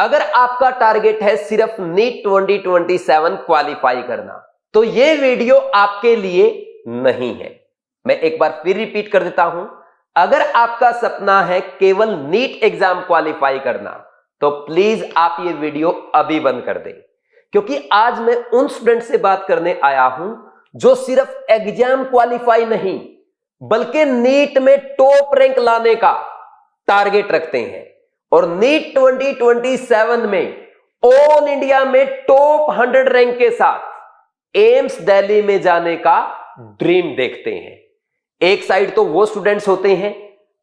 अगर आपका टारगेट है सिर्फ नीट 2027 क्वालिफाई करना, तो यह वीडियो आपके लिए नहीं है। मैं एक बार फिर रिपीट कर देता हूं, अगर आपका सपना है केवल नीट एग्जाम क्वालिफाई करना, तो प्लीज आप ये वीडियो अभी बंद कर दें, क्योंकि आज मैं उन स्टूडेंट से बात करने आया हूं जो सिर्फ एग्जाम क्वालिफाई नहीं बल्कि नीट में टॉप रैंक लाने का टारगेट रखते हैं और नीट 2027 में ऑल इंडिया में टॉप 100 रैंक के साथ एम्स दिल्ली में जाने का ड्रीम देखते हैं। एक साइड तो वो स्टूडेंट्स होते हैं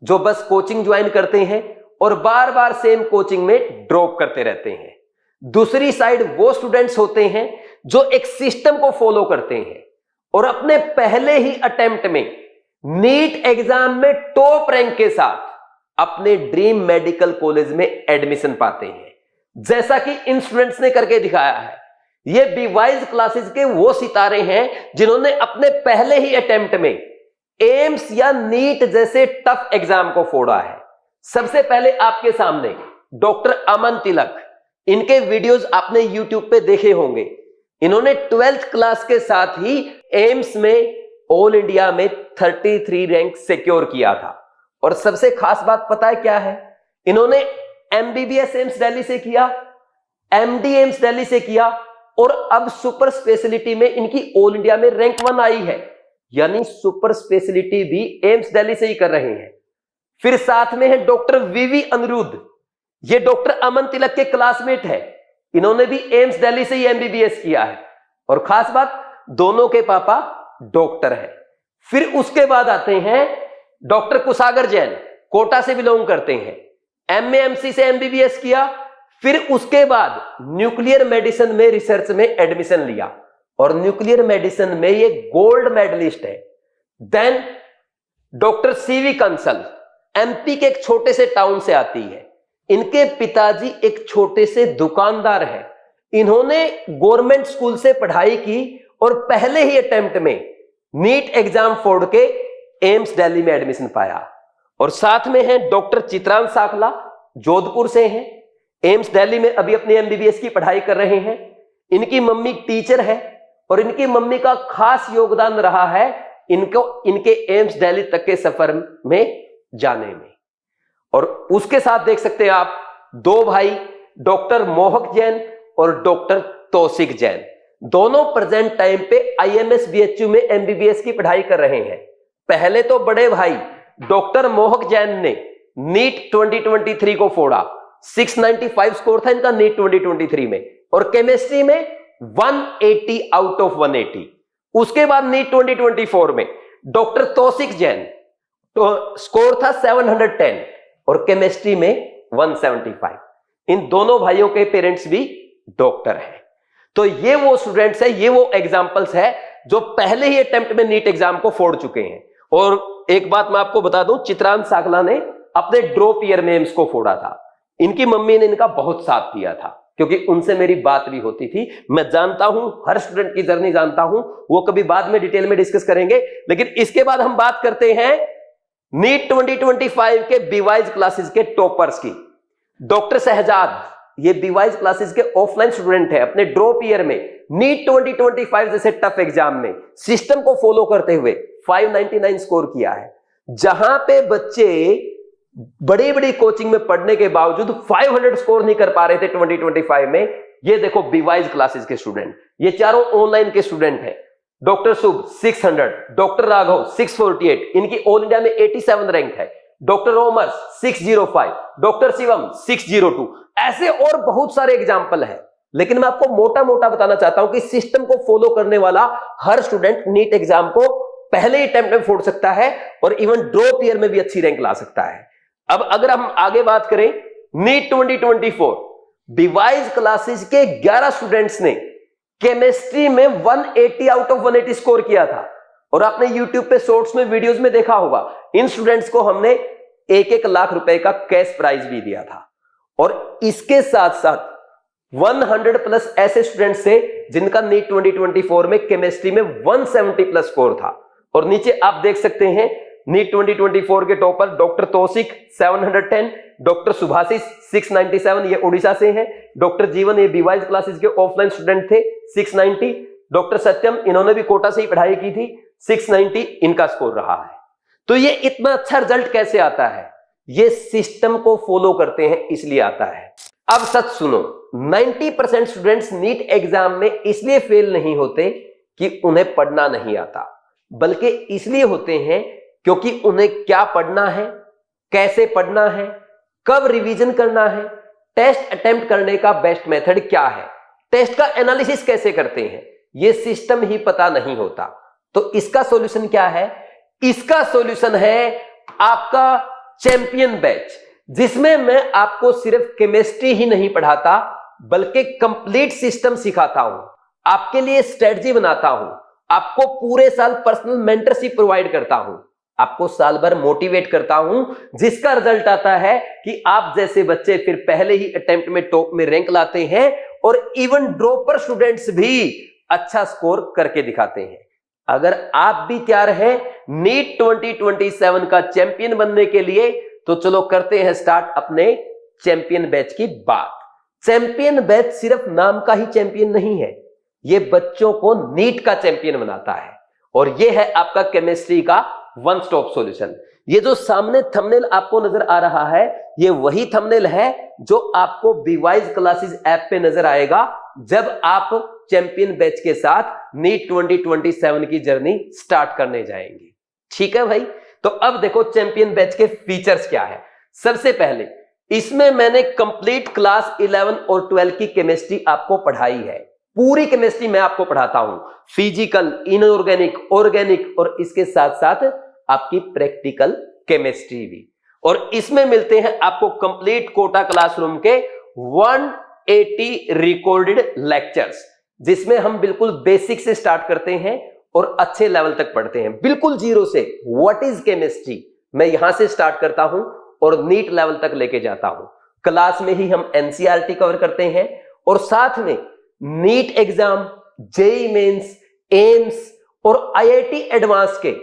जो बस कोचिंग ज्वाइन करते हैं और बार बार सेम कोचिंग में ड्रॉप करते रहते हैं। दूसरी साइड वो स्टूडेंट्स होते हैं जो एक सिस्टम को फॉलो करते हैं और अपने पहले ही अटेम्प्ट में नीट एग्जाम में टॉप रैंक के साथ अपने ड्रीम मेडिकल कॉलेज में एडमिशन पाते हैं, जैसा कि इन स्टूडेंट्स ने करके दिखाया है। ये बीवाइज क्लासेस के वो सितारे हैं जिन्होंने अपने पहले ही अटेम्प्ट में एम्स या नीट जैसे टफ एग्जाम को फोड़ा है। सबसे पहले आपके सामने डॉक्टर अमन तिलक, इनके वीडियोस आपने यूट्यूब पे देखे होंगे। इन्होंने 12th क्लास के साथ ही एम्स में ऑल इंडिया में 33 रैंक सिक्योर किया था। और सबसे खास बात पता है क्या है? इन्होंने एमबीबीएस एम्स दिल्ली से किया, एमडी एम्स दिल्ली से किया और अब सुपर स्पेशलिटी में इनकी ऑल इंडिया में रैंक 1 आई है, यानी सुपर स्पेशलिटी भी एम्स दिल्ली से ही कर रहे हैं। फिर साथ में है डॉक्टर वीवी अनिरुद्ध, ये डॉक्टर अमन तिलक के क्लासमेट है। इन्होंने भी एम्स दिल्ली से ही एमबीबीएस किया है और खास बात दोनों के पापा डॉक्टर हैं। फिर उसके बाद आते हैं डॉक्टर कुशागर जैन, कोटा से बिलोंग करते हैं, एमएमसी से एमबीबीएस किया। फिर उसके बाद न्यूक्लियर मेडिसिन में रिसर्च में एडमिशन लिया और न्यूक्लियर मेडिसिन में ये गोल्ड मेडलिस्ट है। Then doctor CV Kansal, MP के एक छोटे से टाउन से आती है। इनके पिताजी एक छोटे से दुकानदार हैं। इन्होंने गवर्नमेंट स्कूल से पढ़ाई की और पहले ही अटेम्प्ट में नीट एग्जाम फोड़ के एम्स दिल्ली में एडमिशन पाया। और साथ में है डॉक्टर चित्रांश साखला, जोधपुर से हैं, एम्स दिल्ली में अभी अपनी एमबीबीएस की पढ़ाई कर रहे हैं। इनकी मम्मी टीचर है और इनकी मम्मी का खास योगदान रहा है इनके एम्स दिल्ली तक के सफर में जाने में। और उसके साथ देख सकते हैं आप दो भाई डॉक्टर मोहक जैन और डॉक्टर तौसिक जैन, दोनों प्रेजेंट टाइम पे आईएमएस बीएचयू में एमबीबीएस की पढ़ाई कर रहे हैं। पहले तो बड़े भाई डॉक्टर मोहक जैन ने नीट 2023 को फोड़ा, 695 स्कोर था इनका नीट 2023 में और केमिस्ट्री में 180 आउट ऑफ 180। उसके बाद नीट 2024 में डॉक्टर तौसिक जैन तो स्कोर था 710 और केमिस्ट्री में 175। इन दोनों भाइयों के पेरेंट्स भी डॉक्टर हैं। तो ये वो स्टूडेंट्स है, ये वो एग्जांपल्स है जो पहले ही अटेम्प्ट में नीट एग्जाम को फोड़ चुके हैं। और एक बात मैं आपको बता दूं, चित्रांश साखला ने अपने ड्रॉप ईयर में एम्स को फोड़ा था। इनकी मम्मी ने इनका बहुत साथ दिया था क्योंकि उनसे मेरी बात भी होती थी। मैं जानता हूं, हर स्टूडेंट की जर्नी जानता हूं, वो कभी बाद में डिटेल में डिस्कस करेंगे। लेकिन इसके बाद हम बात करते हैं नीट 2025 के बीवाइज क्लासेस के टॉपर्स की। डॉक्टर शहजाद, ये बीवाइज क्लासेस के ऑफलाइन स्टूडेंट है, अपने ड्रॉप ईयर में नीट 2025 जैसे टफ एग्जाम में सिस्टम को फॉलो करते हुए 599 स्कोर किया है। जहां पे बच्चे बड़ी बड़ी कोचिंग में पढ़ने के बावजूद 500 स्कोर नहीं कर पा रहे थे 2025 में, ये देखो बीवाइज क्लासेस के स्टूडेंट, ये चारों ऑनलाइन के स्टूडेंट हैं। डॉक्टर शुभ 600, डॉक्टर राघव 648, इनकी ऑल इंडिया में 87 रैंक है। डॉक्टर रोमर 605, डॉक्टर शिवम 602, ऐसे और बहुत सारे एग्जाम्पल है। लेकिन मैं आपको मोटा मोटा बताना चाहता हूं कि सिस्टम को फॉलो करने वाला हर स्टूडेंट नीट एग्जाम को पहले ही अटेम्प्ट में फोड़ सकता है और इवन ड्रॉप ईयर में भी अच्छी रैंक ला सकता है। अब अगर हम आगे बात करें नीट 2024, डिवाइस क्लासेस के 11 स्टूडेंट्स ने केमिस्ट्री में 180 आउट ऑफ 180 स्कोर किया था और आपने यूट्यूब पे शॉर्ट्स में वीडियोस में देखा होगा, इन स्टूडेंट्स को हमने 1-1 लाख रुपए का कैश प्राइज भी दिया था। और इसके साथ साथ 100 प्लस ऐसे स्टूडेंट्स थे जिनका नीट 2024 में केमिस्ट्री में 170 प्लस स्कोर था। और नीचे आप देख सकते हैं नीट 2024 के टॉपर डॉक्टर तौसिक 710, डॉक्टर सुभाषिस 697, ये उड़ीसा से हैं। डॉक्टर जीवन ये बीवाइज क्लासेस के ऑफलाइन स्टूडेंट थे 690। डॉक्टर सत्यम इन्होंने भी कोटा से ही पढ़ाई की थी 690 इनका स्कोर रहा है। तो ये इतना अच्छा रिजल्ट कैसे आता है? ये सिस्टम को फॉलो करते हैं इसलिए आता है। अब सच सुनो, 90% स्टूडेंट्स नीट एग्जाम में इसलिए फेल नहीं होते कि उन्हें पढ़ना नहीं आता, बल्कि इसलिए होते हैं क्योंकि उन्हें क्या पढ़ना है, कैसे पढ़ना है, कब रिवीजन करना है, टेस्ट अटेम्प्ट करने का बेस्ट मेथड क्या है, टेस्ट का एनालिसिस कैसे करते हैं, यह सिस्टम ही पता नहीं होता। तो इसका सॉल्यूशन क्या है? इसका सॉल्यूशन है आपका चैंपियन बैच, जिसमें मैं आपको सिर्फ केमिस्ट्री ही नहीं पढ़ाता बल्कि कंप्लीट सिस्टम सिखाता हूं, आपके लिए स्ट्रेटजी बनाता हूं, आपको पूरे साल पर्सनल मेंटरशिप प्रोवाइड करता हूं, आपको साल भर मोटिवेट करता हूं, जिसका रिजल्ट आता है कि आप जैसे बच्चे फिर पहले ही अटेम्प्ट में टॉप में रैंक लाते हैं और इवन ड्रॉपर स्टूडेंट्स भी अच्छा स्कोर करके दिखाते हैं। अगर आप भी तैयार हैं नीट 2027 का चैंपियन बनने के लिए, तो चलो करते हैं स्टार्ट अपने चैंपियन बैच की बात। चैंपियन बैच सिर्फ नाम का ही चैंपियन नहीं है, यह बच्चों को नीट का चैंपियन बनाता है। और यह है आपका केमिस्ट्री का वन स्टॉप सॉल्यूशन। ये जो सामने थंबनेल आपको नजर आ रहा है, ये वही थंबनेल है जो आपको बीवाइज क्लासेस ऐप पे नजर आएगा जब आप चैंपियन बैच के साथ नीट 2027 की जर्नी स्टार्ट करने जाएंगे। ठीक है भाई, तो अब देखो चैंपियन बैच के फीचर्स क्या है। सबसे पहले इसमें मैंने कंप्लीट क्लास 11 और 12 की केमिस्ट्री आपको पढ़ाई है। पूरी केमिस्ट्री मैं आपको पढ़ाता हूं, फिजिकल, इनऑर्गेनिक, ऑर्गेनिक और इसके साथ साथ आपकी प्रैक्टिकल केमिस्ट्री भी। और इसमें मिलते हैं आपको कंप्लीट कोटा क्लासरूम के 180 रिकॉर्डेड लेक्चर्स, जिसमें हम बिल्कुल बेसिक से स्टार्ट करते हैं और अच्छे लेवल तक पढ़ते हैं, बिल्कुल जीरो से। व्हाट इज केमिस्ट्री मैं यहां से स्टार्ट करता हूं और नीट लेवल तक लेके जाता हूं। क्लास में ही हम एनसीईआरटी कवर करते हैं और साथ में NEET exam, JEE Mains, AIIMS और आईआईटी एडवांस के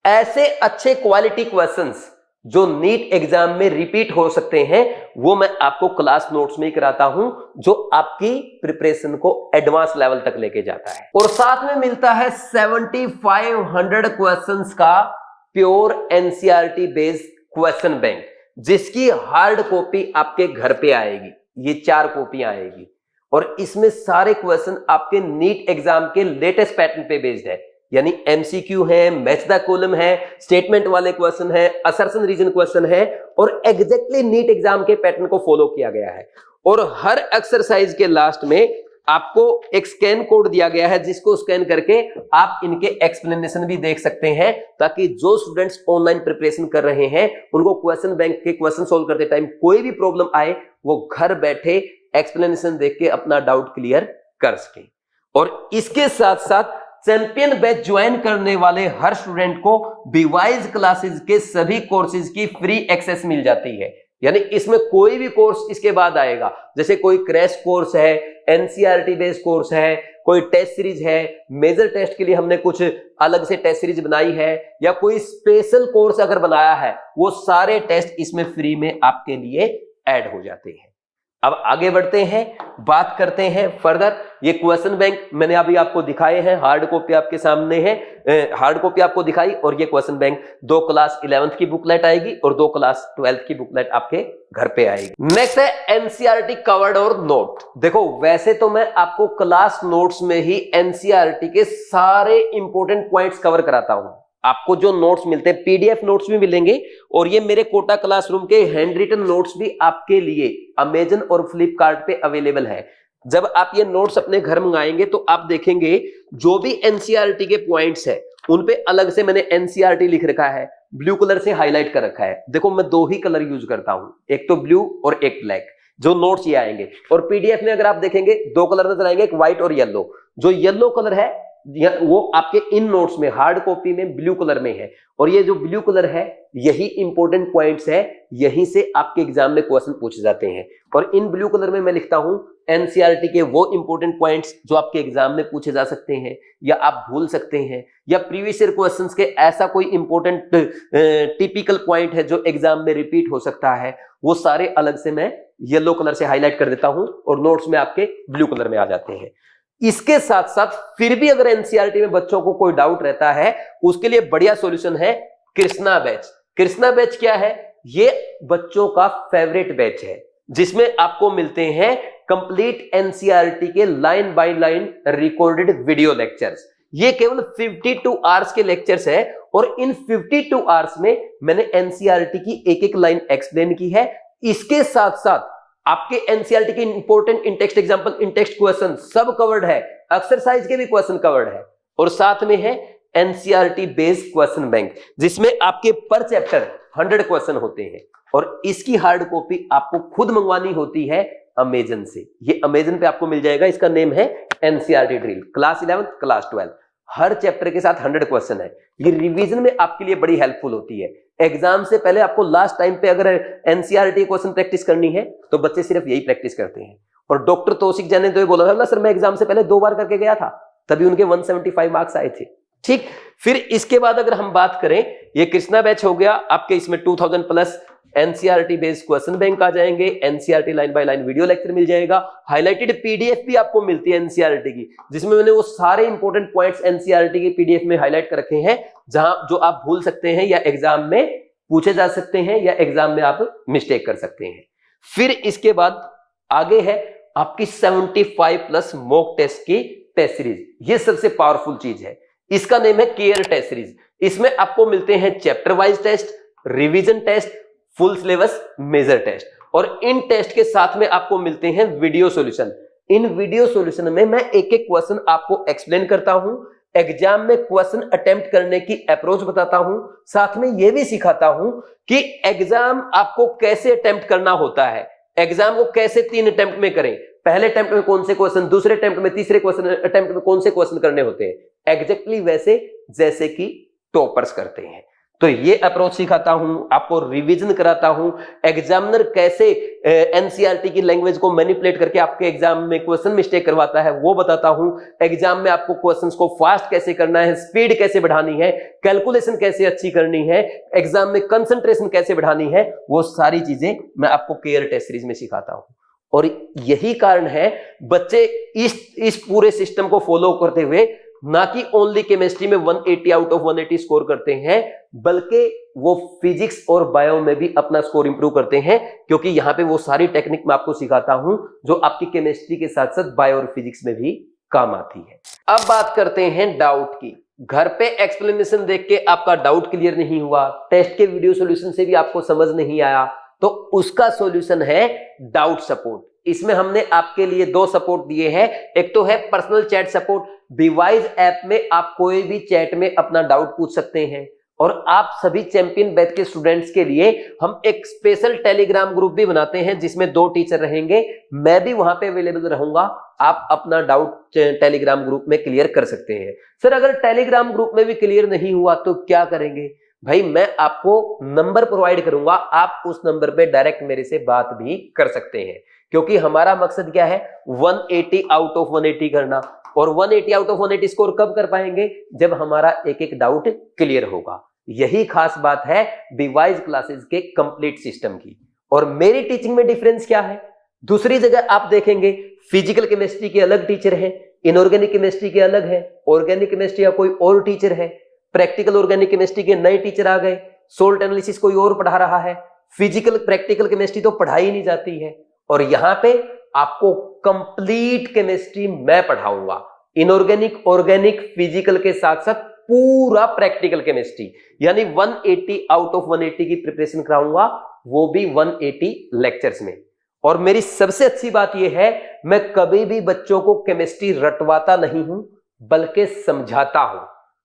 ऐसे अच्छे क्वालिटी क्वेश्चंस जो नीट एग्जाम में रिपीट हो सकते हैं, वो मैं आपको क्लास नोट्स में ही कराता हूं, जो आपकी प्रिपरेशन को एडवांस लेवल तक लेके जाता है। और साथ में मिलता है 7500 क्वेश्चंस का pure NCERT based question bank, जिसकी हार्ड कॉपी आपके घर पे आएगी। ये 4 कॉपियां आएगी और इसमें सारे क्वेश्चन आपके नीट एग्जाम के लेटेस्ट पैटर्न पे बेस्ड है, यानी एमसीक्यू है, मैच द कॉलम है, स्टेटमेंट वाले क्वेश्चन है, असर्शन रीजन क्वेश्चन है और एग्जैक्टली नीट एग्जाम के पैटर्न को फॉलो किया गया है। और हर एक्सरसाइज के लास्ट में आपको एक स्कैन कोड दिया गया है, जिसको स्कैन करके आप इनके एक्सप्लेनेशन भी देख सकते हैं, ताकि जो स्टूडेंट्स ऑनलाइन प्रिपरेशन कर रहे हैं उनको क्वेश्चन बैंक के क्वेश्चन सोल्व करते टाइम कोई भी प्रॉब्लम आए, वो घर बैठे एक्सप्लेनेशन देख के अपना डाउट क्लियर कर सके। और इसके साथ साथ चैंपियन बैच ज्वाइन करने वाले हर स्टूडेंट को बीवाइज क्लासेस के सभी कोर्सेज की फ्री एक्सेस मिल जाती है। यानी इसमें कोई भी कोर्स इसके बाद आएगा, जैसे कोई क्रैश कोर्स है, एनसीईआरटी बेस्ड कोर्स है, कोई टेस्ट सीरीज है, मेजर टेस्ट के लिए हमने कुछ अलग से टेस्ट सीरीज बनाई है, या कोई स्पेशल कोर्स अगर बनाया है, वो सारे टेस्ट इसमें फ्री में आपके लिए ऐड हो जाते हैं। अब आगे बढ़ते हैं, बात करते हैं फर्दर। ये क्वेश्चन बैंक मैंने अभी आपको दिखाए हैं, हार्ड कॉपी आपके सामने है, हार्ड कॉपी आपको दिखाई, और ये क्वेश्चन बैंक 2 क्लास 11th की बुकलेट आएगी और 2 क्लास 12th की बुकलेट आपके घर पे आएगी। नेक्स्ट है एनसीईआरटी कवर्ड और नोट। देखो वैसे तो मैं आपको क्लास नोट्स में ही एनसीईआरटी के सारे इंपॉर्टेंट पॉइंट्स कवर कराता हूं। आपको जो नोट्स मिलते हैं, पीडीएफ नोट्स भी मिलेंगे, और ये मेरे कोटा क्लासरूम के हैंड रिटन नोट्स भी आपके लिए अमेजन और फ्लिपकार्ट पे अवेलेबल है। जब आप ये नोट्स अपने घर मंगाएंगे तो आप देखेंगे जो भी एनसीईआरटी के पॉइंट्स है उन पे अलग से मैंने एनसीईआरटी लिख रखा है, ब्लू कलर से हाईलाइट कर रखा है। देखो मैं 2 ही कलर यूज करता हूं, एक तो ब्लू और एक ब्लैक, जो नोट्स ये आएंगे। और पीडीएफ में अगर आप देखेंगे 2 कलर नजर आएंगे, एक व्हाइट और येलो। जो येलो कलर है वो आपके इन नोट्स में हार्ड कॉपी में ब्लू कलर में है, और ये जो ब्लू कलर है यही इंपॉर्टेंट पॉइंट्स है, यहीं से आपके एग्जाम में क्वेश्चन पूछे जाते हैं। और इन ब्लू कलर में मैं लिखता हूं एनसीईआरटी के वो इंपॉर्टेंट पॉइंट्स जो आपके एग्जाम में पूछे जा सकते हैं या आप भूल सकते हैं, या प्रीवियस ईयर क्वेश्चंस के ऐसा कोई इंपॉर्टेंट टिपिकल पॉइंट है जो एग्जाम में रिपीट हो सकता है, वो सारे अलग से मैं येलो कलर से हाईलाइट कर देता हूं और नोट्स में आपके ब्लू कलर में आ जाते हैं। इसके साथ साथ फिर भी अगर एनसीईआरटी में बच्चों को कोई डाउट रहता है, उसके लिए बढ़िया सॉल्यूशन है कृष्णा बैच। कृष्णा बैच क्या है? ये बच्चों का फेवरेट बैच है, जिसमें आपको मिलते हैं कंप्लीट एनसीईआरटी के line by line recorded video lectures. ये केवल 52 आवर्स के लेक्चर्स है और इन 52 आवर्स में मैंने एनसीईआरटी की एक एक लाइन एक्सप्लेन की है। इसके साथ साथ आपके एनसीईआरटी के important in text example, in text question सब कवर्ड है, एक्सरसाइज के भी क्वेश्चन कवर्ड है, और साथ में है एनसीईआरटी बेस्ड क्वेश्चन बैंक, जिसमें आपके पर चैप्टर 100 क्वेश्चन होते हैं। और इसकी हार्ड कॉपी आपको खुद मंगवानी होती है अमेजन से। ये अमेजन पे आपको मिल जाएगा, इसका नेम है एनसीईआरटी ड्रिल क्लास 11 क्लास 12। हर चैप्टर के साथ 100 क्वेश्चन है। ये रिवीजन में आपके लिए बड़ी हेल्पफुल होती है। एग्जाम से पहले आपको लास्ट टाइम पे अगर एनसीईआरटी क्वेश्चन प्रैक्टिस करनी है तो बच्चे सिर्फ यही प्रैक्टिस करते हैं। और डॉक्टर तौसिक जैन ने तो ये बोला था ना सर, मैं एग्जाम से पहले 2 बार करके गया था, तभी उनके 175 मार्क्स आए थे। ठीक, फिर इसके बाद अगर हम बात करें, ये कृष्णा बैच हो गया आपके, इसमें 2000 plus NCERT based question bank आ जाएंगे, NCERT line by line video lecture मिल जाएगा, हाईलाइटेड पीडीएफ भी आपको मिलती है एनसीईआरटी की, जिसमें मैंने वो सारे इंपॉर्टेंट पॉइंट्स एनसीईआरटी के पीडीएफ में हाईलाइट कर रखे हैं, जहां जो आप भूल सकते हैं या एग्जाम में पूछे जा सकते हैं या एग्जाम में आप मिस्टेक कर सकते हैं। फिर इसके बाद आगे है आपकी 75 प्लस मॉक टेस्ट की टेस्ट सीरीज। ये सबसे पावरफुल चीज है, इसका नेम है केयर टेस्ट सीरीज। इसमें आपको मिलते हैं chapter wise test, revision test, full syllabus, major test, और इन टेस्ट के साथ में आपको मिलते हैं वीडियो सॉल्यूशन। इन वीडियो सॉल्यूशन में मैं एक एक क्वेश्चन आपको एक्सप्लेन करता हूं, एग्जाम में क्वेश्चन अटेम्प्ट करने की अप्रोच बताता हूं, साथ में यह भी सिखाता हूं कि एग्जाम आपको कैसे अटेम्प्ट करना होता है, एग्जाम को कैसे 3 अटेम्प्ट में करें, पहले अटेम्प्ट में कौन से क्वेश्चन, दूसरे अटेम्प्ट में, तीसरे क्वेश्चन अटेम्प्ट में कौन से क्वेश्चन करने होते हैं, एग्जैक्टली वैसे जैसे कि टॉपर्स करते हैं। तो ये अप्रोच सिखाता हूं, आपको रिवीजन कराता हूं, एग्जामिनर कैसे एनसीईआरटी की लैंग्वेज को मैनिपुलेट करके आपके एग्जाम में क्वेश्चन मिस्टेक करवाता है वो बताता हूं, एग्जाम में आपको क्वेश्चंस को फास्ट कैसे करना है, स्पीड कैसे बढ़ानी है, कैलकुलेशन कैसे अच्छी करनी है, एग्जाम में कंसंट्रेशन कैसे बढ़ानी है, वो सारी चीजें मैं आपको केयर टेस्ट सीरीज में सिखाता हूं। और यही कारण है बच्चे इस पूरे सिस्टम को फॉलो करते हुए ना कि ओनली केमिस्ट्री में 180 आउट ऑफ 180 स्कोर करते हैं, बल्कि वो फिजिक्स और बायो में भी अपना स्कोर इंप्रूव करते हैं, क्योंकि यहां पे वो सारी टेक्निक मैं आपको सिखाता हूं जो आपकी केमिस्ट्री के साथ साथ बायो और फिजिक्स में भी काम आती है। अब बात करते हैं डाउट की। घर पे एक्सप्लेनेशन देख के आपका डाउट क्लियर नहीं हुआ, टेस्ट के वीडियो सॉल्यूशन से भी आपको समझ नहीं आया, तो उसका सॉल्यूशन है डाउट सपोर्ट। इसमें हमने आपके लिए 2 सपोर्ट दिए हैं। एक तो है personal chat support, device app में आप कोई भी चैट में अपना डाउट पूछ सकते हैं, और आप सभी चैंपियन बैच के स्टूडेंट्स के लिए हम एक स्पेशल टेलीग्राम ग्रुप भी बनाते हैं, जिसमें 2 टीचर रहेंगे, मैं भी वहां पे अवेलेबल रहूंगा। आप अपना डाउट टेलीग्राम ग्रुप में क्लियर कर सकते हैं। सर अगर टेलीग्राम ग्रुप में भी क्लियर नहीं हुआ तो क्या करेंगे? भाई मैं आपको नंबर प्रोवाइड करूंगा, आप उस नंबर पे डायरेक्ट मेरे से बात भी कर सकते हैं, क्योंकि हमारा मकसद क्या है, 180 आउट ऑफ 180 करना। और 180 आउट ऑफ 180 स्कोर कब कर पाएंगे? जब हमारा एक एक डाउट क्लियर होगा। यही खास बात है डिवाइस क्लासेस के कंप्लीट सिस्टम की। और मेरी टीचिंग में डिफरेंस क्या है? दूसरी जगह आप देखेंगे फिजिकल केमिस्ट्री के अलग टीचर हैं, इनऑर्गेनिक केमिस्ट्री के अलग है, ऑर्गेनिक केमिस्ट्री का कोई और टीचर है, प्रैक्टिकल ऑर्गेनिक केमिस्ट्री के नए टीचर आ गए, सोल्ट एनालिसिस कोई और पढ़ा रहा है, फिजिकल प्रैक्टिकल केमिस्ट्री तो पढ़ाई नहीं जाती है। और यहां पे आपको कंप्लीट केमिस्ट्री मैं पढ़ाऊंगा, इनऑर्गेनिक, ऑर्गेनिक, फिजिकल के साथ साथ पूरा प्रैक्टिकल केमिस्ट्री, यानी 180 आउट ऑफ 180 की प्रिपरेशन कराऊंगा, वो भी 180 लेक्चर्स में। और मेरी सबसे अच्छी बात यह है, मैं कभी भी बच्चों को केमिस्ट्री रटवाता नहीं हूं, बल्कि समझाता हूं।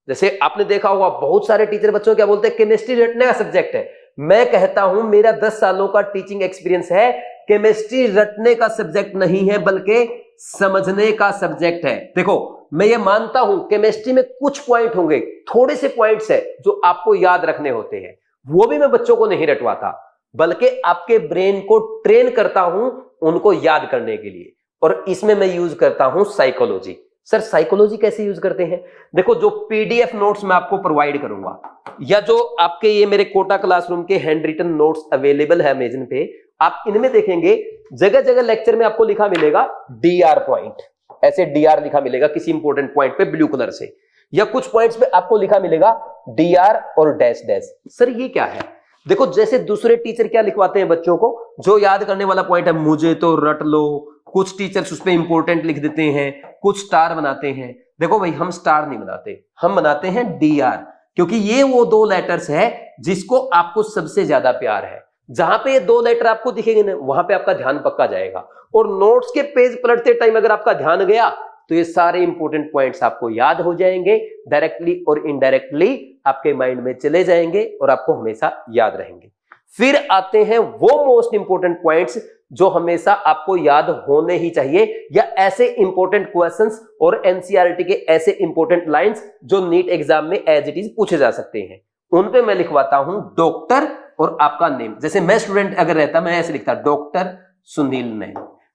जैसे आपने देखा होगा बहुत सारे टीचर बच्चों क्या बोलते हैं, केमिस्ट्री रटने का सब्जेक्ट है। मैं कहता हूं मेरा 10 सालों का टीचिंग एक्सपीरियंस है, केमिस्ट्री रटने का सब्जेक्ट नहीं है बल्कि समझने का सब्जेक्ट है। देखो मैं ये मानता हूं केमिस्ट्री में कुछ पॉइंट होंगे, थोड़े से पॉइंट्स है जो आपको याद रखने होते हैं, वो भी मैं बच्चों को नहीं रटवाता, बल्कि आपके ब्रेन को ट्रेन करता हूं उनको याद करने के लिए। और इसमें मैं यूज करता हूं साइकोलॉजी। सर साइकोलॉजी कैसे यूज करते हैं? देखो जो पीडीएफ नोट्स मैं आपको प्रोवाइड करूंगा या जो आपके ये मेरे कोटा क्लासरूम के हैंड रिटन नोट्स अवेलेबल है अमेजन पे, आप इनमें देखेंगे जगह जगह लेक्चर में आपको लिखा मिलेगा डीआर पॉइंट, ऐसे डीआर लिखा मिलेगा किसी इंपॉर्टेंट पॉइंट पे ब्लू कलर से, या कुछ पॉइंट्स पे आपको लिखा मिलेगा डीआर और डैश डैश। सर ये क्या है? देखो जैसे दूसरे टीचर क्या लिखवाते हैं बच्चों को, जो याद करने वाला पॉइंट है मुझे तो रट लो, कुछ टीचर्स उस पे इंपॉर्टेंट लिख देते हैं, कुछ स्टार बनाते हैं। देखो भाई हम स्टार नहीं बनाते, हम बनाते हैं डीआर, क्योंकि ये वो दो लेटर्स है जिसको आपको सबसे ज्यादा प्यार है। जहां पे ये दो लेटर आपको दिखेंगे ना वहां पे आपका ध्यान पक्का जाएगा, और नोट्स के पेज पलटते टाइम अगर आपका ध्यान गया तो ये सारे इंपॉर्टेंट पॉइंट्स आपको याद हो जाएंगे, डायरेक्टली और इनडायरेक्टली आपके माइंड में चले जाएंगे और आपको हमेशा याद रहेंगे। फिर आते हैं वो मोस्ट इंपॉर्टेंट पॉइंट्स जो हमेशा आपको याद होने ही चाहिए, या ऐसे इंपॉर्टेंट क्वेश्चंस और एनसीईआरटी के ऐसे इंपॉर्टेंट लाइंस जो नीट एग्जाम में एज इट इज पूछे जा सकते हैं। उन पे मैं लिखवाता हूं डॉक्टर और आपका नेम। जैसे मैं स्टूडेंट अगर रहता मैं ऐसे लिखता डॉक्टर सुनील नैन।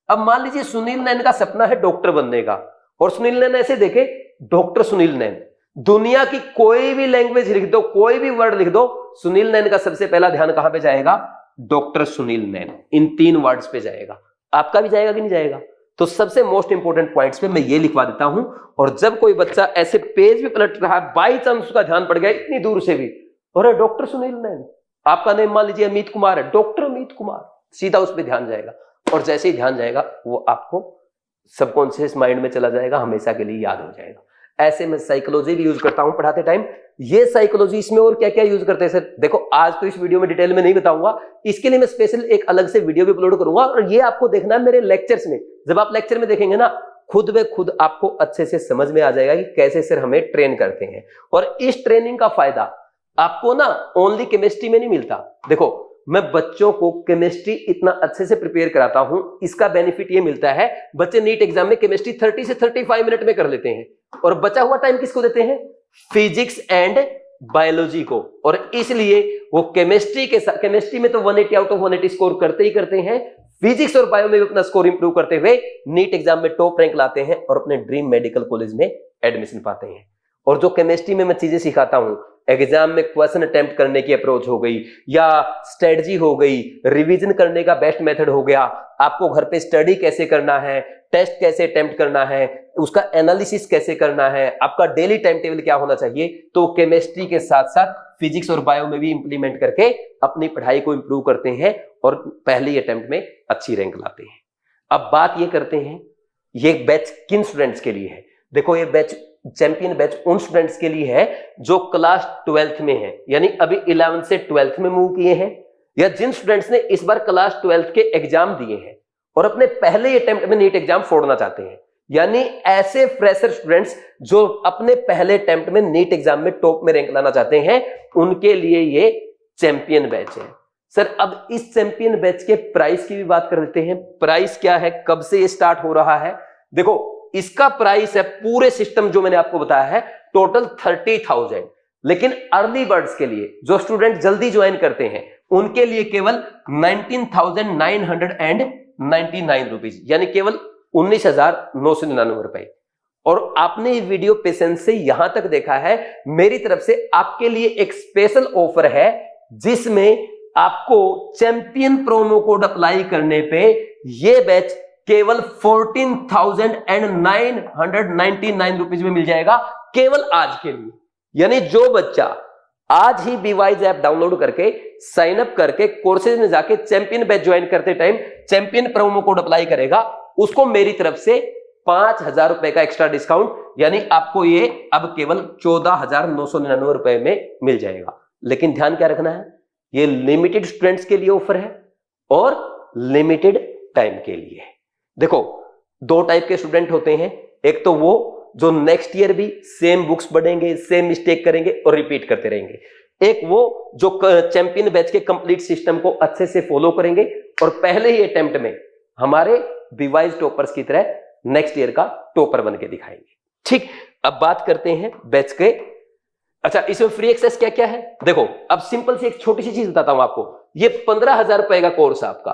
अब मान लीजिए सुनील नैन का सपना है डॉक्टर बनने का, और सुनील नैन ऐसे देखे डॉक्टर सुनील नैन, दुनिया की कोई भी लैंग्वेज लिख दो, कोई भी वर्ड लिख दो, सुनील नैन का सबसे पहला ध्यान कहां पे जाएगा? डॉक्टर सुनील नैन, इन 3 वर्ड्स पे जाएगा। आपका भी जाएगा कि नहीं जाएगा? तो सबसे मोस्ट इंपॉर्टेंट पॉइंट्स पे मैं ये लिखवा देता हूं, और जब कोई बच्चा ऐसे पेज भी पलट रहा है, बाई चांस उसका ध्यान पड़ गया इतनी दूर से भी, और डॉक्टर सुनील नैन, आपका नेम मान लीजिए अमित कुमार है, डॉक्टर अमित कुमार, सीधा उस पर ध्यान जाएगा, और जैसे ही ध्यान जाएगा वो आपको सबकॉन्शियस माइंड में चला जाएगा, हमेशा के लिए याद हो जाएगा। ऐसे मैं साइकोलॉजी भी यूज करता हूं पढ़ाते टाइम। ये साइकोलॉजी इसमें और क्या क्या यूज करते हैं सर? देखो आज तो इस वीडियो में डिटेल में नहीं बताऊंगा, इसके लिए मैं स्पेशल एक अलग से वीडियो भी अपलोड करूंगा, और ये आपको देखना है मेरे लेक्चर्स में। जब आप लेक्चर में देखेंगे ना, खुद ब खुद आपको अच्छे से समझ में आ जाएगा कि कैसे सर हमें ट्रेन करते हैं। और इस ट्रेनिंग का फायदा आपको ना ओनली केमिस्ट्री में नहीं मिलता। देखो मैं बच्चों को केमिस्ट्री इतना अच्छे से प्रिपेयर कराता हूं, इसका बेनिफिट ये मिलता है बच्चे नीट एग्जाम में केमिस्ट्री 30 से 35 मिनट में कर लेते हैं, और बचा हुआ टाइम किसको देते हैं? फिजिक्स एंड बायोलॉजी को। और इसलिए वो केमिस्ट्री के साथ, केमिस्ट्री में तो 180 आउट ऑफ 180 स्कोर करते ही करते हैं, फिजिक्स और बायो में भी अपना स्कोर इंप्रूव करते हुए नीट एग्जाम में टॉप रैंक लाते हैं और अपने ड्रीम मेडिकल कॉलेज में एडमिशन पाते हैं। और जो केमिस्ट्री में मैं चीजें सिखाता हूं, एग्जाम में क्वेश्चन अटेम्प्ट करने की अप्रोच हो गई, या स्ट्रेटजी हो गई, रिवीजन करने का बेस्ट मेथड हो गया, आपको घर पे स्टडी कैसे करना है, टेस्ट कैसे अटेम्प्ट करना है, उसका एनालिसिस कैसे करना है, आपका डेली टाइम टेबल क्या होना चाहिए, तो केमिस्ट्री के साथ साथ फिजिक्स और बायो में भी इंप्लीमेंट करके अपनी पढ़ाई को इंप्रूव करते हैं और पहले अटेम्प्ट में अच्छी रैंक लाते हैं। अब बात ये करते हैं ये बैच किन स्टूडेंट्स के लिए है। देखो ये बैच चैंपियन बैच उन स्टूडेंट्स के लिए है जो क्लास 12th में है, यानी अभी 11th से 12th में मूव किए हैं, या जिन स्टूडेंट्स ने इस बार क्लास 12th के एग्जाम दिए हैं और अपने पहले अटेम्प्ट में नीट एग्जाम फोड़ना चाहते हैं, यानी ऐसे फ्रेशर स्टूडेंट्स जो अपने पहले अटेम्प्ट में नीट एग्जाम में टॉप में रैंक लाना चाहते हैं, उनके लिए ये चैंपियन बैच है। सर अब इस चैंपियन बैच के प्राइस की भी बात कर लेते हैं। प्राइस क्या है, कब से ये स्टार्ट हो रहा है? देखो इसका प्राइस है, पूरे सिस्टम जो मैंने आपको बताया है, टोटल 30,000, लेकिन अर्ली बर्ड्स के लिए जो स्टूडेंट जल्दी ज्वाइन करते हैं उनके लिए केवल 19,999 रुपीज, यानी केवल 19,999 रुपए। और आपने ये वीडियो पेशेंस से यहां तक देखा है, मेरी तरफ से आपके लिए एक स्पेशल ऑफर है जिसमें आपको चैंपियन प्रोमो कोड अप्लाई करने पे ये बैच केवल 14,999 रुपीज में मिल जाएगा, केवल आज के लिए। यानी जो बच्चा आज ही बीवाइज ऐप डाउनलोड करके साइन अप करके कोर्सेज में जाके चैंपियन बैच ज्वाइन करते time champion promo code apply करेगा, उसको मेरी तरफ से 5,000 रुपए का एक्स्ट्रा डिस्काउंट, यानी आपको ये अब केवल 14,999 रुपए में मिल जाएगा। लेकिन ध्यान क्या रखना है, ये लिमिटेड स्टूडेंट्स के लिए ऑफर है और लिमिटेड टाइम के लिए है। देखो दो टाइप के स्टूडेंट होते हैं, एक तो वो जो नेक्स्ट ईयर भी सेम बुक्स पढ़ेंगे, सेम मिस्टेक करेंगे और रिपीट करते रहेंगे, एक वो जो चैंपियन बैच के कंप्लीट सिस्टम को अच्छे से फॉलो करेंगे और पहले ही अटेम्प्ट में हमारे बीवाइज टॉपर्स की तरह नेक्स्ट ईयर का टॉपर बन के दिखाएंगे। ठीक, अब बात करते हैं बैच के। अच्छा, इसमें फ्री एक्सेस क्या क्या है? देखो अब सिंपल सी एक छोटी सी चीज बताता हूं आपको। ये 15,000 रुपए का कोर्स आपका,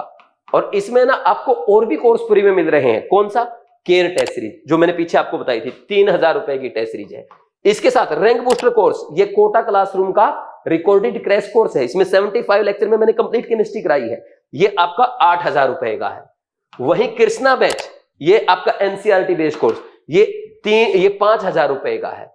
और इसमें ना आपको और भी कोर्स फ्री में मिल रहे हैं। कौन सा? केयर टेस्ट सीरीज, जो मैंने पीछे आपको बताई थी, 3000 रुपए की टेस्ट सीरीज है। इसके साथ रैंक बूस्टर कोर्स, ये कोटा क्लासरूम का रिकॉर्डेड क्रैश कोर्स है। इसमें 75 लेक्चर में मैंने कंप्लीट केमिस्ट्री कराई है, ये आपका 8000 रुपए का है। वहीं कृष्णा बैच, ये आपका एनसीईआरटी बेस्ड कोर्स, ये 5000 रुपए का है।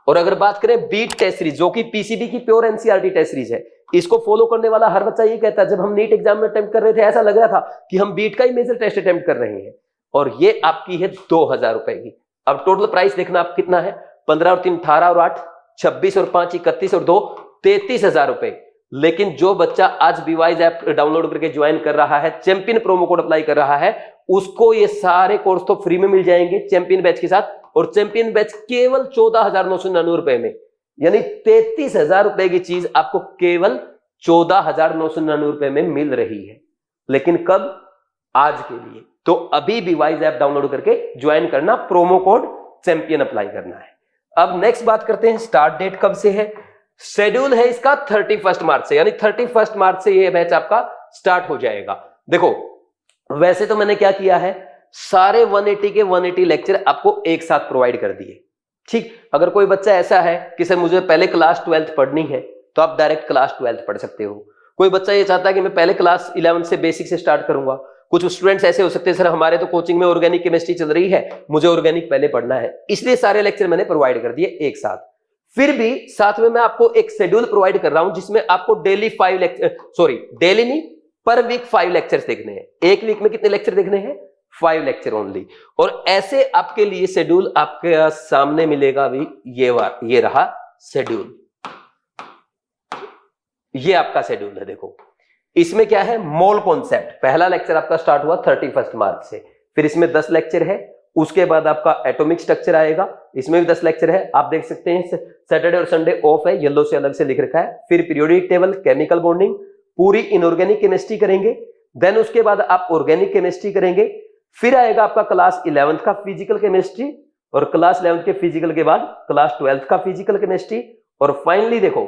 और अगर बात करें बीट टेस्ट सीरीज, जो कि पीसीबी की प्योर एनसीईआरटी टेस्ट सीरीज है, इसको फॉलो करने वाला हर बच्चा ये कहता है, जब हम नीट एग्जाम में अटेम्प्ट कर रहे थे ऐसा लग रहा था कि हम बीट का ही मेजर टेस्ट अटेम्प्ट कर रहे हैं। और ये आपकी है 2000 रुपए की। अब टोटल प्राइस देखना आप कितना है, 15 और 3 18 और 8 26 और 5 31 और 2 33,000 रुपए। लेकिन जो बच्चा आज बीवाइज ऐप डाउनलोड करके ज्वाइन कर रहा है, चैंपियन प्रोमो कोड अप्लाई कर रहा है, उसको ये सारे कोर्स तो फ्री में मिल जाएंगे चैंपियन बैच के साथ। और चैंपियन बैच केवल 14,999 रुपए में, यानी 33,000 रुपए की चीज आपको केवल 14,999 रुपए में मिल रही है। लेकिन कब? आज के लिए। तो अभी बीवाइज ऐप डाउनलोड करके ज्वाइन करना, प्रोमो कोड चैंपियन अप्लाई करना है। अब नेक्स्ट बात करते हैं, स्टार्ट डेट कब से है। शेड्यूल है इसका 31 मार्च से, यानी 31 मार्च से ये बैच आपका स्टार्ट हो जाएगा। देखो वैसे तो मैंने क्या किया है, सारे 180 के 180 लेक्चर आपको एक साथ प्रोवाइड कर दिए। ठीक, अगर कोई बच्चा ऐसा है कि सर मुझे पहले क्लास 12th पढ़नी है, तो आप डायरेक्ट क्लास 12th पढ़ सकते हो। कोई बच्चा ये चाहता है कि मैं पहले क्लास 11 से बेसिक से स्टार्ट करूंगा। कुछ स्टूडेंट्स ऐसे हो सकते हैं, सर हमारे तो कोचिंग में ऑर्गेनिक केमिस्ट्री चल रही है, मुझे ऑर्गेनिक पहले पढ़ना है, इसलिए सारे लेक्चर मैंने प्रोवाइड कर दिए एक साथ। फिर भी साथ में मैं आपको एक शेड्यूल प्रोवाइड कर रहा हूं, जिसमें आपको डेली 5 लेक्चर, सॉरी डेली नहीं, पर वीक 5 लेक्चर्स देखने हैं। एक वीक में कितने लेक्चर देखने हैं? 5 लेक्चर ओनली। और ऐसे आपके लिए शेड्यूल आपके सामने मिलेगा भी, ये रहा शेड्यूल, ये आपका शेड्यूल है। देखो इसमें क्या है, मोल कॉन्सेप्ट, पहला लेक्चर आपका स्टार्ट हुआ 31 मार्च से, फिर इसमें 10 लेक्चर है। उसके बाद आपका एटॉमिक स्ट्रक्चर आएगा, इसमें भी 10 लेक्चर है। आप देख सकते हैं सैटरडे और संडे ऑफ है, येलो से अलग से लिख रखा है। फिर पीरियोडिक टेबल, केमिकल बॉन्डिंग, पूरी इनऑर्गेनिक केमिस्ट्री करेंगे। देन उसके बाद आप ऑर्गेनिक केमिस्ट्री करेंगे। फिर आएगा आपका क्लास 11th का फिजिकल केमिस्ट्री, और क्लास 11th के फिजिकल के बाद क्लास 12th का फिजिकल केमिस्ट्री। और फाइनली देखो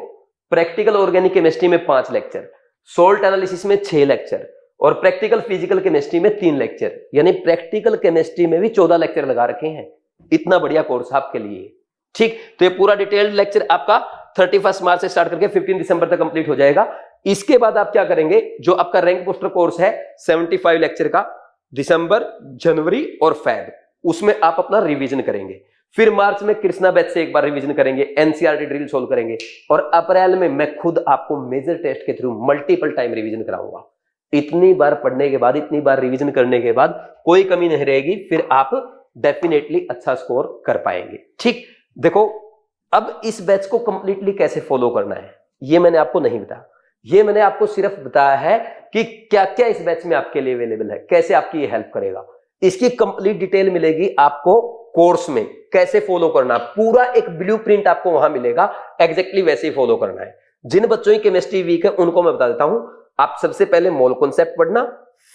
प्रैक्टिकल ऑर्गेनिक केमिस्ट्री में 5 लेक्चर, सोल्ट एनालिसिस में 6 लेक्चर, और प्रैक्टिकल फिजिकल केमिस्ट्री में 3 लेक्चर, यानी प्रैक्टिकल केमिस्ट्री में भी 14 लेक्चर लगा रखे हैं। इतना बढ़िया कोर्स आपके लिए। ठीक, तो ये पूरा डिटेल्ड लेक्चर आपका 31 मार्च से स्टार्ट करके 15 दिसंबर तक कंप्लीट हो जाएगा। इसके बाद आप क्या करेंगे, जो आपका रैंक बूस्टर कोर्स है 75 लेक्चर का, दिसंबर, जनवरी और फेब, उसमें आप अपना रिवीजन करेंगे। फिर मार्च में कृष्णा बैच से एक बार रिवीजन करेंगे, एनसीईआरटी ड्रिल सोल्व करेंगे, और अप्रैल में मैं खुद आपको मेजर टेस्ट के थ्रू मल्टीपल टाइम रिवीजन कराऊंगा। इतनी बार पढ़ने के बाद, इतनी बार रिवीजन करने के बाद कोई कमी नहीं रहेगी, फिर आप डेफिनेटली अच्छा स्कोर कर पाएंगे। ठीक, देखो अब इस बैच को कंप्लीटली कैसे फॉलो करना है ये मैंने आपको नहीं बताया, ये मैंने आपको सिर्फ बताया है कि क्या क्या इस बैच में आपके लिए अवेलेबल है, कैसे आपकी ये हेल्प करेगा। इसकी कंप्लीट डिटेल मिलेगी आपको कोर्स में, कैसे फॉलो करना, पूरा एक ब्लूप्रिंट आपको वहां मिलेगा, एग्जैक्टली वैसे ही फॉलो करना है। जिन बच्चों की केमिस्ट्री वीक है उनको मैं बता देता हूं, आप सबसे पहले मोल कॉन्सेप्ट पढ़ना,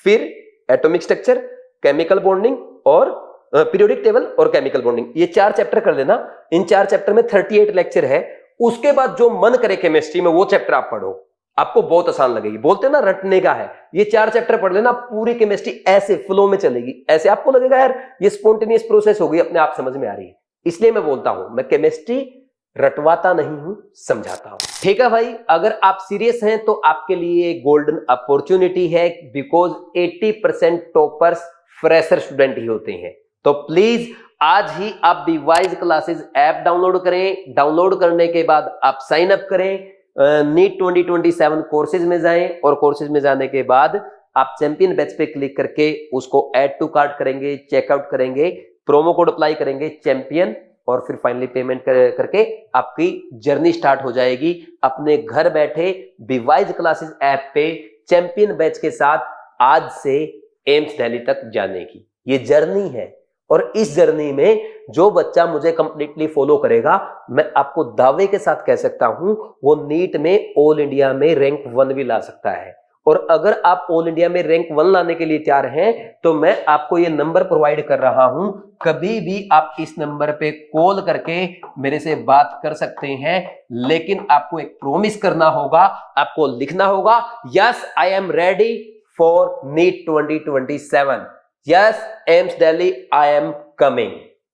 फिर एटॉमिक स्ट्रक्चर, केमिकल बॉन्डिंग और पीरियोडिक टेबल और केमिकल बॉन्डिंग, ये 4 चैप्टर कर देना। इन 4 चैप्टर में 38 लेक्चर है। उसके बाद जो मन करे केमिस्ट्री में वो चैप्टर आप पढ़ो, आपको बहुत आसान लगेगी। बोलते ना रटने का है, ये 4 चैप्टर पढ़ लेना, पूरी केमिस्ट्री ऐसे फ्लो में चलेगी, ऐसे आपको लगेगा यार ये स्पॉन्टेनियस प्रोसेस होगी, अपने आप समझ में आ रही है। इसलिए मैं बोलता हूं, मैं केमिस्ट्री रटवाता नहीं हूं, समझाता हूं। ठीक है भाई, अगर आप सीरियस हैं तो आपके लिए गोल्डन अपॉर्चुनिटी है, बिकॉज 80% टॉपर्स फ्रेशर स्टूडेंट ही होते हैं। तो प्लीज आज ही आप बीवाइज क्लासेस ऐप डाउनलोड करें। डाउनलोड करने के बाद आप साइन अप करें, नीट 2027 कोर्सेज में जाएं, और कोर्सेज में जाने के बाद आप चैंपियन बैच पे क्लिक करके उसको ऐड टू कार्ट करेंगे, चेकआउट करेंगे, प्रोमो कोड अप्लाई करेंगे चैंपियन, और फिर फाइनली पेमेंट करके आपकी जर्नी स्टार्ट हो जाएगी अपने घर बैठे बीवाइज क्लासेस ऐप पे चैंपियन बैच के साथ आज से एम्स दिल्ली तक जाने की। ये जर्नी है, और इस जर्नी में जो बच्चा मुझे कंप्लीटली फॉलो करेगा, मैं आपको दावे के साथ कह सकता हूं वो नीट में ऑल इंडिया में रैंक 1 भी ला सकता है। और अगर आप ऑल इंडिया में रैंक 1 लाने के लिए तैयार हैं तो मैं आपको ये नंबर प्रोवाइड कर रहा हूं, कभी भी आप इस नंबर पे कॉल करके मेरे से बात कर सकते हैं। लेकिन आपको एक प्रॉमिस करना होगा, आपको लिखना होगा, yes I am ready for NEET 2027। Yes AIIMS Delhi, I am coming.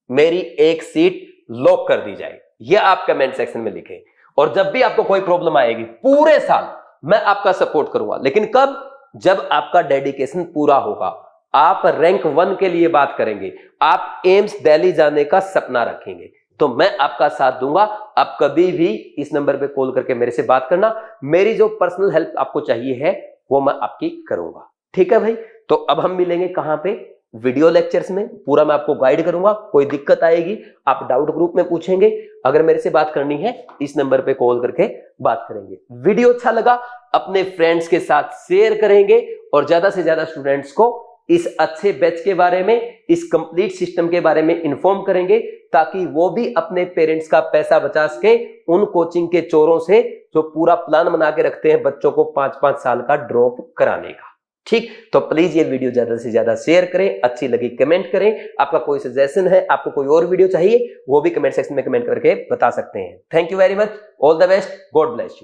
मेरी एक सीट लॉक कर दी जाए, यह आप कमेंट सेक्शन में लिखें। और जब भी आपको कोई प्रॉब्लम आएगी पूरे साल मैं आपका सपोर्ट करूंगा, लेकिन कब? जब आपका डेडिकेशन पूरा होगा, आप रैंक 1 के लिए बात करेंगे, आप एम्स दिल्ली जाने का सपना रखेंगे, तो मैं आपका साथ दूंगा। आप कभी भी इस नंबर पे कॉल करके मेरे से बात करना। मेरी जो पर्सनल हेल्प आपको चाहिए है वो मैं आपकी करूंगा। ठीक है भाई, तो अब हम मिलेंगे कहां पे? वीडियो लेक्चर्स में। पूरा मैं आपको गाइड करूंगा। कोई दिक्कत आएगी आप डाउट ग्रुप में पूछेंगे। अगर मेरे से बात करनी है इस नंबर पे कॉल करके बात करेंगे। वीडियो अच्छा लगा अपने फ्रेंड्स के साथ शेयर करेंगे और ज्यादा से ज्यादा स्टूडेंट्स को इस अच्छे बैच के बारे में, इस कंप्लीट सिस्टम के बारे में इन्फॉर्म करेंगे, ताकि वो भी अपने पेरेंट्स का पैसा बचा सके उन कोचिंग के चोरों से जो पूरा प्लान बना के रखते हैं बच्चों को 5-5 साल का ड्रॉप कराने का। ठीक, तो प्लीज ये वीडियो ज्यादा से ज्यादा शेयर करें, अच्छी लगी कमेंट करें। आपका कोई सजेशन है, आपको कोई और वीडियो चाहिए, वो भी कमेंट सेक्शन में कमेंट करके बता सकते हैं। Thank you very much, all the best, God bless you.